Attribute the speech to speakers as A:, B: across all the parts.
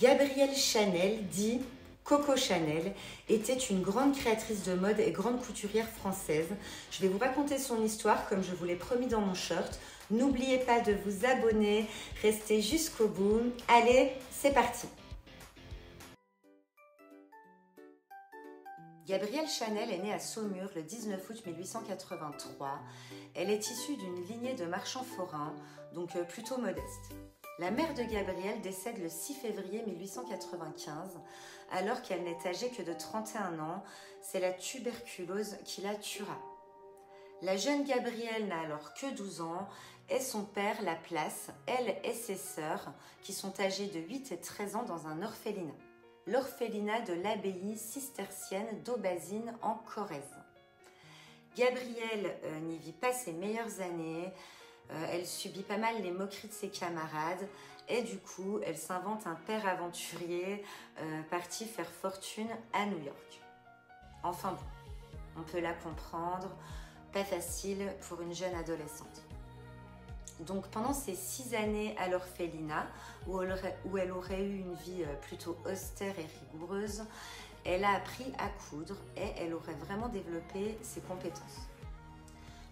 A: Gabrielle Chanel, dit Coco Chanel, était une grande créatrice de mode et grande couturière française. Je vais vous raconter son histoire comme je vous l'ai promis dans mon short. N'oubliez pas de vous abonner, restez jusqu'au bout. Allez, c'est parti! Gabrielle Chanel est née à Saumur le 19 août 1883. Elle est issue d'une lignée de marchands forains, donc plutôt modeste. La mère de Gabrielle décède le 6 février 1895, alors qu'elle n'est âgée que de 31 ans. C'est la tuberculose qui la tuera. La jeune Gabrielle n'a alors que 12 ans et son père la place, elle et ses sœurs, qui sont âgées de 8 et 13 ans, dans un orphelinat. L'orphelinat de l'abbaye cistercienne d'Aubazine en Corrèze. Gabrielle n'y vit pas ses meilleures années. Elle subit pas mal les moqueries de ses camarades et du coup, elle s'invente un père aventurier parti faire fortune à New York. Enfin bon, on peut la comprendre, pas facile pour une jeune adolescente. Donc pendant ces 6 années à l'orphelinat, où elle aurait eu une vie plutôt austère et rigoureuse, elle a appris à coudre et elle aurait vraiment développé ses compétences.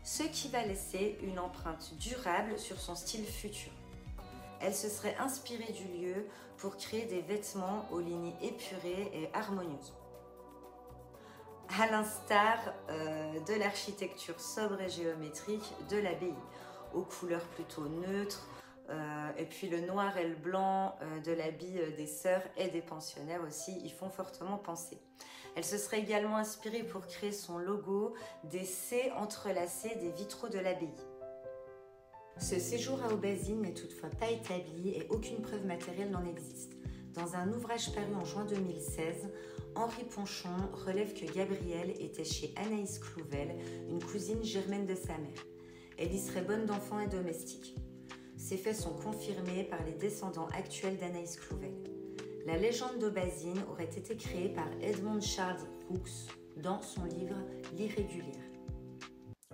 A: Ce qui va laisser une empreinte durable sur son style futur. Elle se serait inspirée du lieu pour créer des vêtements aux lignes épurées et harmonieuses. À l'instar de l'architecture sobre et géométrique de l'abbaye, aux couleurs plutôt neutres, et puis le noir et le blanc de l'habit des sœurs et des pensionnaires aussi y font fortement penser. Elle se serait également inspirée pour créer son logo des C entrelacés des vitraux de l'abbaye. Ce séjour à Aubazine n'est toutefois pas établi et aucune preuve matérielle n'en existe. Dans un ouvrage paru en juin 2016, Henri Ponchon relève que Gabrielle était chez Anaïs Clouvel, une cousine germaine de sa mère. Elle y serait bonne d'enfant et domestique. Ces faits sont confirmés par les descendants actuels d'Anaïs Clouvel. La légende d'Aubazine aurait été créée par Edmond Charles Hooks dans son livre L'Irrégulière.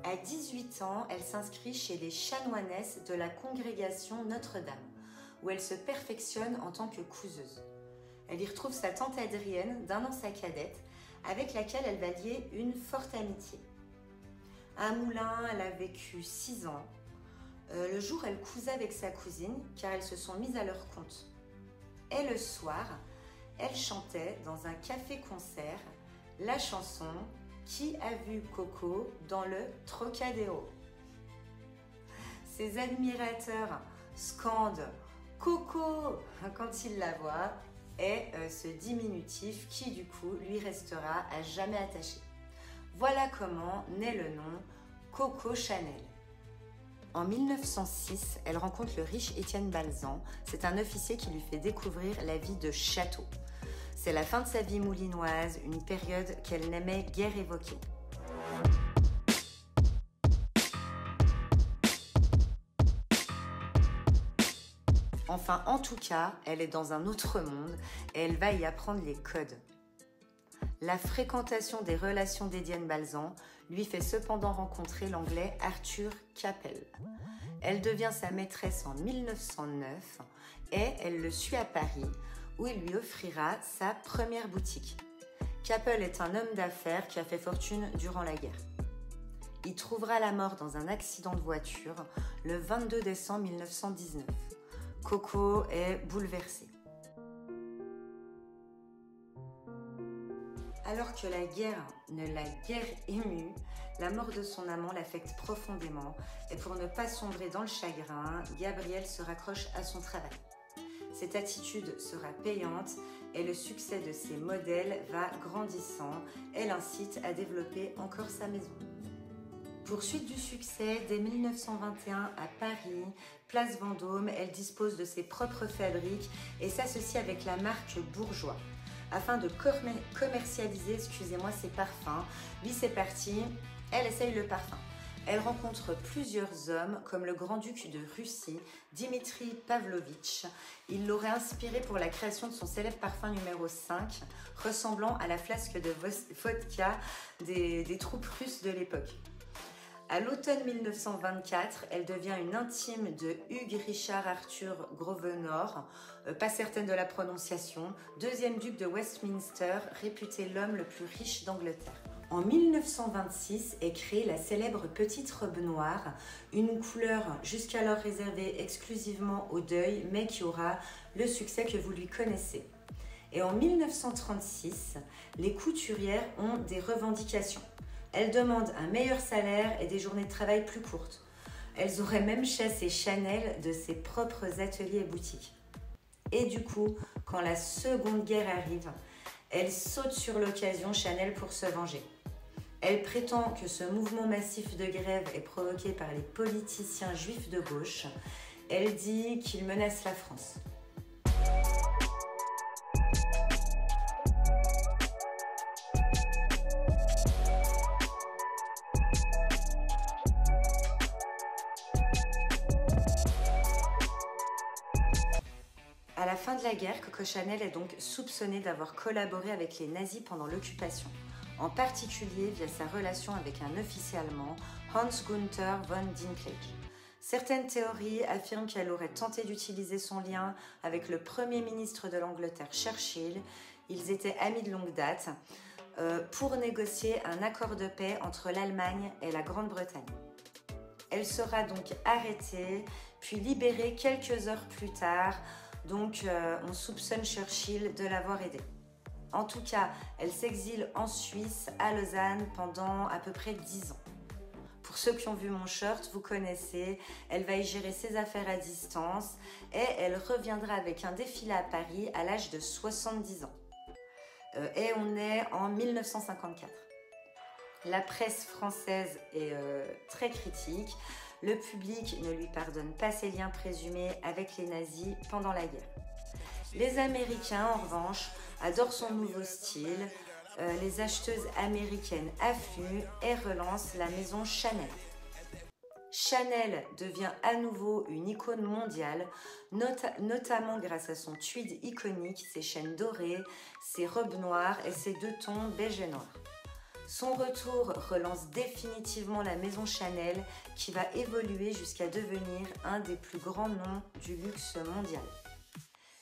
A: À 18 ans, elle s'inscrit chez les chanoinesses de la congrégation Notre-Dame, où elle se perfectionne en tant que couseuse. Elle y retrouve sa tante Adrienne, d'1 an sa cadette, avec laquelle elle va lier une forte amitié. À Moulins, elle a vécu 6 ans. Le jour, elle cousait avec sa cousine, car elles se sont mises à leur compte. Et le soir, elle chantait dans un café-concert la chanson « Qui a vu Coco dans le Trocadéro ?» Ses admirateurs scandent « Coco » quand ils la voient, et ce diminutif qui du coup lui restera à jamais attaché. Voilà comment naît le nom Coco Chanel. En 1906, elle rencontre le riche Étienne Balzan. C'est un officier qui lui fait découvrir la vie de château. C'est la fin de sa vie moulinoise, une période qu'elle n'aimait guère évoquer. Enfin, en tout cas, elle est dans un autre monde et elle va y apprendre les codes. La fréquentation des relations d'Étienne Balzan lui fait cependant rencontrer l'anglais Arthur Capel. Elle devient sa maîtresse en 1909 et elle le suit à Paris, où il lui offrira sa première boutique. Capel est un homme d'affaires qui a fait fortune durant la guerre. Il trouvera la mort dans un accident de voiture le 22 décembre 1919. Coco est bouleversée. Alors que la guerre ne l'a guère émue, la mort de son amant l'affecte profondément et pour ne pas sombrer dans le chagrin, Gabrielle se raccroche à son travail. Cette attitude sera payante et le succès de ses modèles va grandissant et l'incite à développer encore sa maison. Poursuite du succès, dès 1921 à Paris, place Vendôme, elle dispose de ses propres fabriques et s'associe avec la marque Bourjois afin de commercialiser, ses parfums. Lui, c'est parti, elle essaye le parfum. Elle rencontre plusieurs hommes comme le grand-duc de Russie, Dimitri Pavlovitch. Il l'aurait inspiré pour la création de son célèbre parfum numéro 5, ressemblant à la flasque de vodka des troupes russes de l'époque. À l'automne 1924, elle devient une intime de Hugues Richard Arthur Grosvenor, pas certaine de la prononciation, deuxième duc de Westminster, réputé l'homme le plus riche d'Angleterre. En 1926 est créée la célèbre petite robe noire, une couleur jusqu'alors réservée exclusivement au deuil, mais qui aura le succès que vous lui connaissez. Et en 1936, les couturières ont des revendications. Elles demandent un meilleur salaire et des journées de travail plus courtes. Elles auraient même chassé Chanel de ses propres ateliers et boutiques. Et du coup, quand la Seconde Guerre arrive, elle saute sur l'occasion Chanel pour se venger. Elle prétend que ce mouvement massif de grève est provoqué par les politiciens juifs de gauche. Elle dit qu'ils menacent la France. À la fin de la guerre, Coco Chanel est donc soupçonnée d'avoir collaboré avec les nazis pendant l'occupation, en particulier via sa relation avec un officier allemand, Hans-Günther von Dinklage. Certaines théories affirment qu'elle aurait tenté d'utiliser son lien avec le Premier ministre de l'Angleterre, Churchill. Ils étaient amis de longue date pour négocier un accord de paix entre l'Allemagne et la Grande-Bretagne. Elle sera donc arrêtée, puis libérée quelques heures plus tard. Donc, on soupçonne Churchill de l'avoir aidée. En tout cas, elle s'exile en Suisse, à Lausanne, pendant à peu près 10 ans. Pour ceux qui ont vu mon short, vous connaissez, elle va y gérer ses affaires à distance et elle reviendra avec un défilé à Paris à l'âge de 70 ans. Et on est en 1954. La presse française est très critique. Le public ne lui pardonne pas ses liens présumés avec les nazis pendant la guerre. Les Américains, en revanche, adorent son nouveau style. Les acheteuses américaines affluent et relancent la maison Chanel. Chanel devient à nouveau une icône mondiale, notamment grâce à son tweed iconique, ses chaînes dorées, ses robes noires et ses deux tons beige et noir. Son retour relance définitivement la maison Chanel qui va évoluer jusqu'à devenir un des plus grands noms du luxe mondial.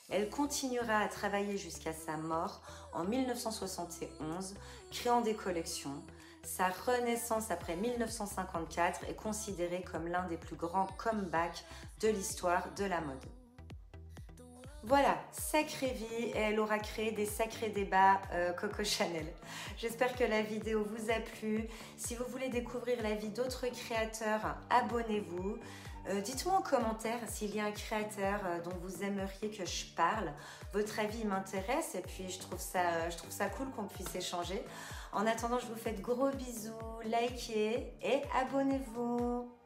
A: Elle continuera à travailler jusqu'à sa mort en 1971, créant des collections. Sa renaissance après 1954 est considérée comme l'un des plus grands comebacks de l'histoire de la mode. Voilà, sacrée vie, et elle aura créé des sacrés débats, Coco Chanel. J'espère que la vidéo vous a plu. Si vous voulez découvrir la vie d'autres créateurs, abonnez-vous. Dites-moi en commentaire s'il y a un créateur dont vous aimeriez que je parle. Votre avis m'intéresse et puis je trouve ça cool qu'on puisse échanger. En attendant, je vous fais de gros bisous, likez et abonnez-vous.